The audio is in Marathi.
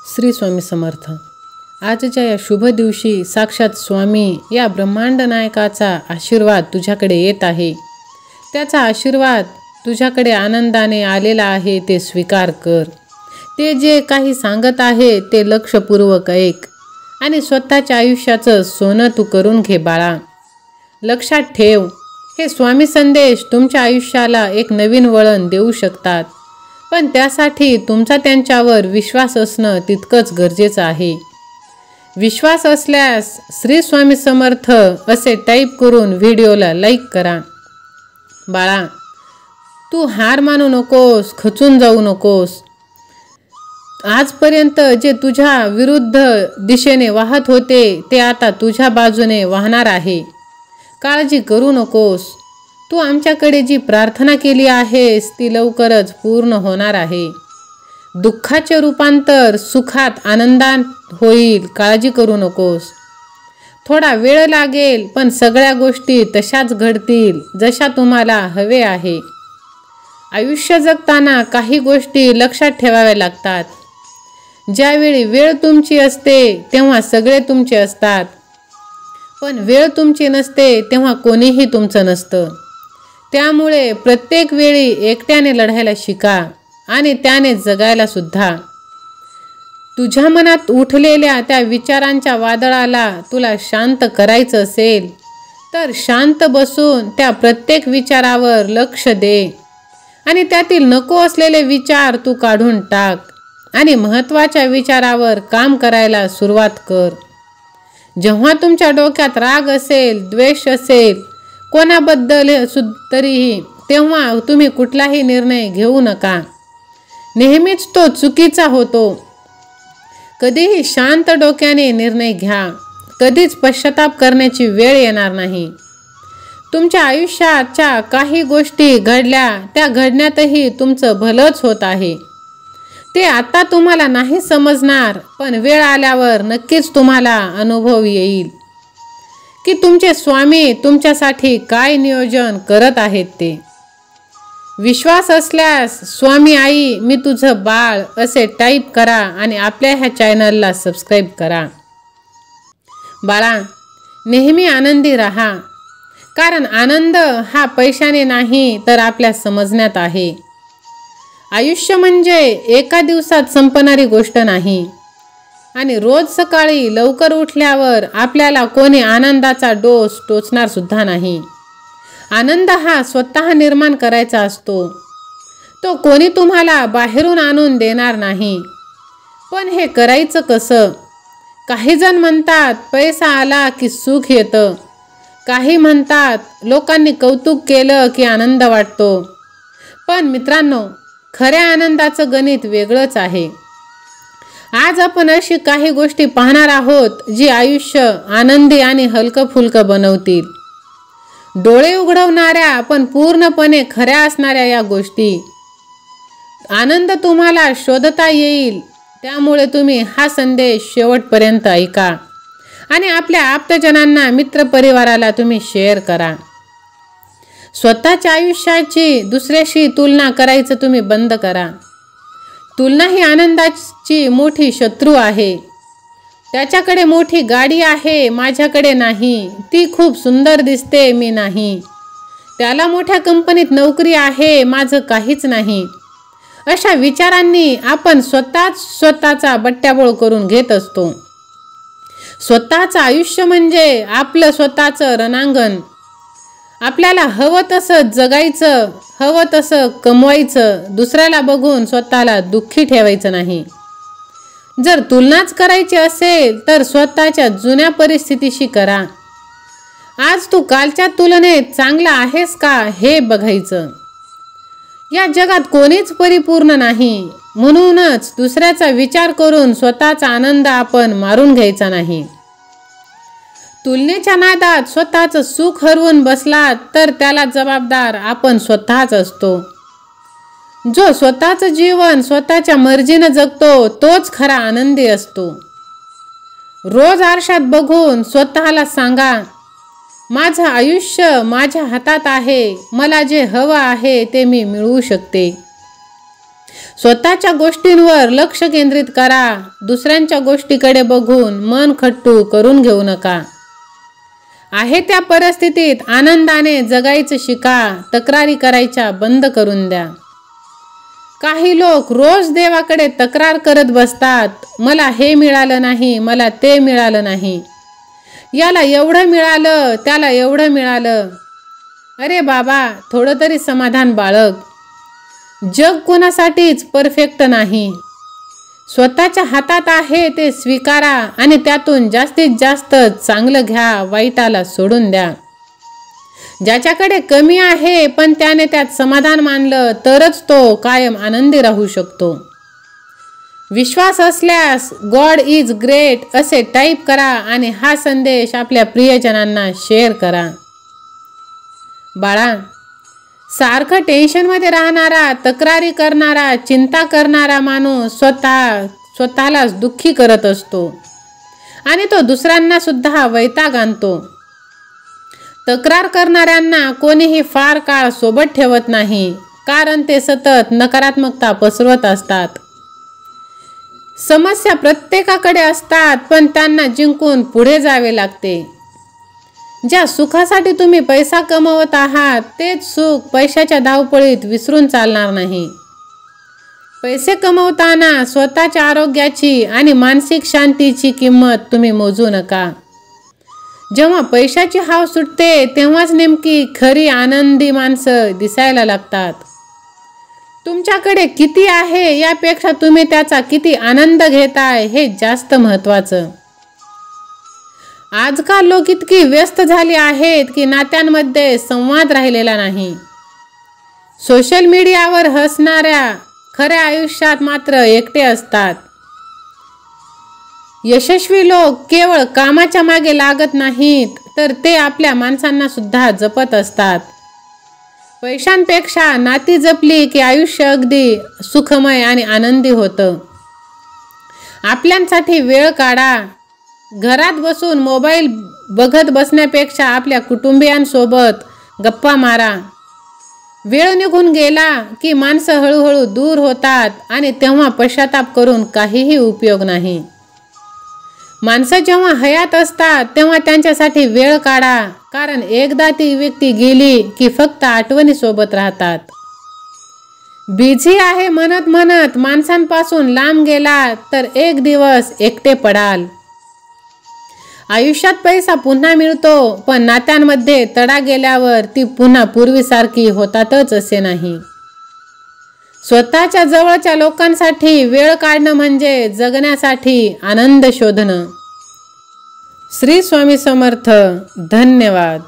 श्री स्वामी समर्थ। आजच्या या शुभ दिवशी साक्षात स्वामी या ब्रह्मांड नायकाचा आशीर्वाद तुझ्याकडे येत आहे। त्याचा आशीर्वाद तुझ्याकडे आनंदाने आलेला आहे, ते स्वीकार कर। ते जे काही सांगत आहे ते लक्षपूर्वक ऐक आणि स्वतःच्या आयुष्याचं सोनं तू करून घे बाळा। लक्षात ठेव, हे स्वामी संदेश तुमच्या आयुष्याला एक नवीन वळण देऊ शकतात, पण त्यासाठी तुमचा त्यांच्यावर विश्वास असणं तितकंच गरजेचं आहे। विश्वास असल्यास श्री स्वामी समर्थ असे टाईप करून व्हिडिओला लाईक करा। बाळा, तू हार मानू नकोस, खचून जाऊ नकोस। आजपर्यंत जे तुझ्या विरुद्ध दिशेने वाहत होते ते आता तुझ्या बाजूने वाहणार आहे। काळजी करू नकोस। तू आमच्याकडे जी प्रार्थना केली आहेस ती लवकरच पूर्ण होणार आहे। दुःखाचे रूपांतर सुखात आनंदात होईल, काळजी करू नकोस। थोडा वेळ लागेल, पण सगळ्या गोष्टी तशाच घडतील जशा तुम्हाला हवे आहे। आयुष्य जगताना काही गोष्टी लक्षात ठेवाव्या लागतात। ज्यावेळी वेळ तुमची असते तेव्हा सगळे तुमचे असतात, पण वेळ तुमची नसते तेव्हा कोणीही तुमचं नसतं। त्यामुळे प्रत्येक वेळी एकट्याने लढायला शिका आणि त्याने जगायला सुद्धा। तुझ्या मनात उठलेल्या त्या विचारांच्या वादळाला तुला शांत करायचं असेल तर शांत बसून त्या प्रत्येक विचारावर लक्ष दे आणि त्यातील नको असलेले विचार तू काढून टाक आणि महत्त्वाच्या विचारावर काम करायला सुरुवात कर। जेव्हा तुमच्या डोक्यात राग असेल, द्वेष असेल कोणाबद्दल तरीही, तेव्हा तुम्ही कुठलाही निर्णय घेऊ नका। नेहमीच तो चुकीचा होतो। कधीही शांत डोक्याने निर्णय घ्या। कधीच पश्चाताप करण्याची वेळ येणार नाही। तुमच्या आयुष्याच्या काही गोष्टी घडल्या, त्या घडण्यातही तुमचं भलंच होत आहे। ते आता तुम्हाला नाही समजणार, पण वेळ आल्यावर नक्कीच तुम्हाला अनुभव येईल की तुमचे स्वामी तुमच्यासाठी काय नियोजन करत आहेत ते। विश्वास असल्यास स्वामी आई मी तुझं बाळ असे टाईप करा आणि आपल्या ह्या चॅनलला सबस्क्राईब करा। बाळा, नेहमी आनंदी राहा, कारण आनंद हा पैशाने नाही तर आपल्या समजण्यात आहे। आयुष्य म्हणजे एका दिवसात संपणारी गोष्ट नाही आणि रोज सकाळी लवकर उठल्यावर आपल्याला कोणी आनंदाचा डोस टोचणार सुद्धा नाही। आनंद हा स्वतः निर्माण करायचा असतो, तो कोणी तुम्हाला बाहेरून आणून देणार नाही। पण हे करायचं कसं? काही जण म्हणतात पैसा आला की सुख येतं, काही म्हणतात लोकांनी कौतुक केलं की आनंद वाटतो। पण मित्रांनो, खऱ्या आनंदाचं गणित वेगळंच आहे। आज आपण अशी काही गोष्टी पाहणार आहोत जी आयुष्य आनंदी आणि हलकं फुलकं बनवतील। डोळे उघडवणाऱ्या पण पूर्णपणे खऱ्या असणाऱ्या या गोष्टी। आनंद तुम्हाला शोधता येईल, त्यामुळे तुम्ही हा संदेश शेवटपर्यंत ऐका आणि आपल्या आप्तजनांना, मित्रपरिवाराला तुम्ही शेअर करा। स्वतःच्या आयुष्याची दुसऱ्याशी तुलना करायचं तुम्ही बंद करा। तुलना ही आनंदाची मोठी शत्रू आहे। त्याच्याकडे मोठी गाडी आहे, माझ्याकडे नाही। ती खूप सुंदर दिसते, मी नाही। त्याला मोठ्या कंपनीत नोकरी आहे, माझं काहीच नाही। अशा विचारांनी आपण स्वतःचा बट्ट्याबोळ करून घेत असतो। स्वतःचं आयुष्य म्हणजे आपलं स्वतःचं रणांगण। आपल्याला हवं तसं जगायचं, हवं तसं कमवायचं, दुसऱ्याला बघून स्वतःला दुःखी ठेवायचं नाही। जर तुलनाच करायची असेल तर स्वतःच्या जुन्या परिस्थितीशी करा। आज तू कालच्या तुलनेत चांगला आहेस का हे बघायचं। या जगात कोणीच परिपूर्ण नाही, म्हणूनच दुसऱ्याचा विचार करून स्वतःचा आनंद आपण मारून घ्यायचा नाही। तुलनेच्या नादात स्वतःचं सुख हरवून बसलात तर त्याला जबाबदार आपण स्वतःच असतो। जो स्वतःचं जीवन स्वतःच्या मर्जीनं जगतो तोच खरा आनंदी असतो। रोज आरशात बघून स्वतःला सांगा, माझं आयुष्य माझ्या हातात आहे, मला जे हवं आहे ते मी मिळवू शकते। स्वतःच्या गोष्टींवर लक्ष केंद्रित करा. दुसऱ्यांच्या गोष्टीकडे बघून मन खट्टू करून घेऊ नका. आहे त्या परिस्थितीत आनंदाने जगायचं शिका. तक्रारी करायच्या बंद करून द्या. काही लोक रोज देवाकडे तक्रार करत बसतात. मला हे मिळालं नाही, मला ते मिळालं नाही, याला एवढं मिळालं, त्याला एवढं मिळालं. अरे बाबा, थोडं तरी समाधान बाळग. जग कोणासाठीच परफेक्ट नाही. स्वतःच्या हातात आहे ते स्वीकारा आणि त्यातून जास्तीत जास्त चांगलं घ्या. वाईटाला सोडून द्या. ज्याच्याकडे कमी आहे पण त्याने त्यात समाधान मानलं तरच तो कायम आनंदी राहू शकतो. विश्वास असल्यास गॉड इज ग्रेट असे टाईप करा आणि हा संदेश आपल्या प्रियजनांना शेअर करा. बाळा, सारखं टेन्शनमध्ये राहणारा, तक्रारी करणारा, चिंता करणारा माणूस स्वतःलाच दुःखी करत असतो आणि तो दुसऱ्यांना सुद्धा वैताग आणतो. तक्रार करणाऱ्यांना कोणीही फार काळ सोबत ठेवत नाही, कारण ते सतत नकारात्मकता पसरवत असतात. समस्या प्रत्येकाकडे असतात, पण त्यांना जिंकून पुढे जावे लागते. ज्या सुखासाठी तुम्ही पैसा कमवत आहात तेच सुख पैशाच्या धावपळीत विसरून चालणार नाही. पैसे कमवताना स्वतःच्या आरोग्याची आणि मानसिक शांतीची किंमत तुम्ही मोजू नका. जेव्हा पैशाची हाव सुटते तेव्हाच नेमकी खरी आनंदी माणसं दिसायला लागतात. तुमच्याकडे किती आहे यापेक्षा तुम्ही त्याचा किती आनंद घेताय हे जास्त महत्त्वाचं. आजकाल लोक इतकी व्यस्त झाली आहेत की नात्यांमध्ये संवाद राहिलेला नाही. सोशल मीडियावर हसणाऱ्या खऱ्या आयुष्यात मात्र एकटे असतात. यशस्वी लोक केवळ कामाच्या मागे लागत नाहीत, तर ते आपल्या माणसांना सुद्धा जपत असतात. पैशांपेक्षा नाती जपली की आयुष्य अगदी सुखमय आणि आनंदी होतं. आपल्यांसाठी वेळ काढा. घरात बसून मोबाईल बघत बसण्यापेक्षा आपल्या कुटुंबियांसोबत गप्पा मारा. वेळ निघून गेला की माणसं हळूहळू दूर होतात आणि तेव्हा पश्चाताप करून काहीही उपयोग नाही. माणसं जेव्हा हयात असतात तेव्हा त्यांच्यासाठी वेळ काढा, कारण एकदा ती व्यक्ती गेली की फक्त आठवणी सोबत राहतात. बिझी आहे म्हणत म्हणत माणसांपासून लांब गेला तर एक दिवस एकटे पडाल. आयुष्यात पैसा पुन्हा मिळतो, पण नात्यांमध्ये तडा गेल्यावर ती पुन्हा पूर्वीसारखी होतातच असे नाही. स्वतःच्या जवळच्या लोकांसाठी वेळ काढणं म्हणजे जगण्यासाठी आनंद शोधणं. श्री स्वामी समर्थ. धन्यवाद.